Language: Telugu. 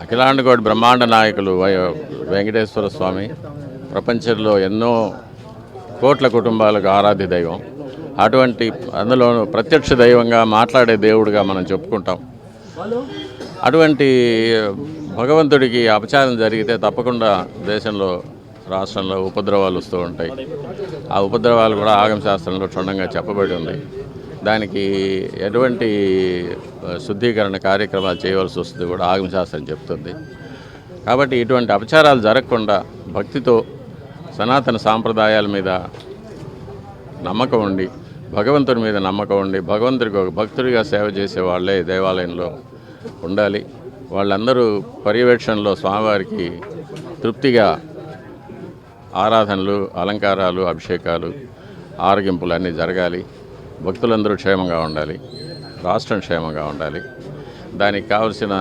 అఖిలాండకోటి బ్రహ్మాండ నాయకులు వెంకటేశ్వర స్వామి ప్రపంచంలో ఎన్నో కోట్ల కుటుంబాలకు ఆరాధ్య దైవం. అటువంటి అందులోనూ ప్రత్యక్ష దైవంగా మాట్లాడే దేవుడిగా మనం చెప్పుకుంటాం. అటువంటి భగవంతుడికి అపచారం జరిగితే తప్పకుండా దేశంలో రాష్ట్రంలో ఉపద్రవాలు వస్తూ ఉంటాయి. ఆ ఉపద్రవాలు కూడా ఆగమ శాస్త్రంలో క్షుణ్ణంగా చెప్పబడి ఉంది. దానికి ఎటువంటి శుద్ధీకరణ కార్యక్రమాలు చేయవలసి వస్తుంది కూడా ఆగమ శాస్త్రం చెప్తుంది. కాబట్టి ఇటువంటి అపచారాలు జరగకుండా భక్తితో సనాతన సాంప్రదాయాల మీద నమ్మకం ఉండి, భగవంతుడి మీద నమ్మకం ఉండి, భగవంతుడికి ఒక భక్తుడిగా సేవ చేసే వాళ్ళే దేవాలయంలో ఉండాలి. వాళ్ళందరూ పర్యవేక్షణలో స్వామివారికి తృప్తిగా ఆరాధనలు, అలంకారాలు, అభిషేకాలు, ఆరగింపులు అన్నీ జరగాలి. భక్తులందరూ క్షేమంగా ఉండాలి, రాష్ట్రం క్షేమంగా ఉండాలి. దానికి కావలసిన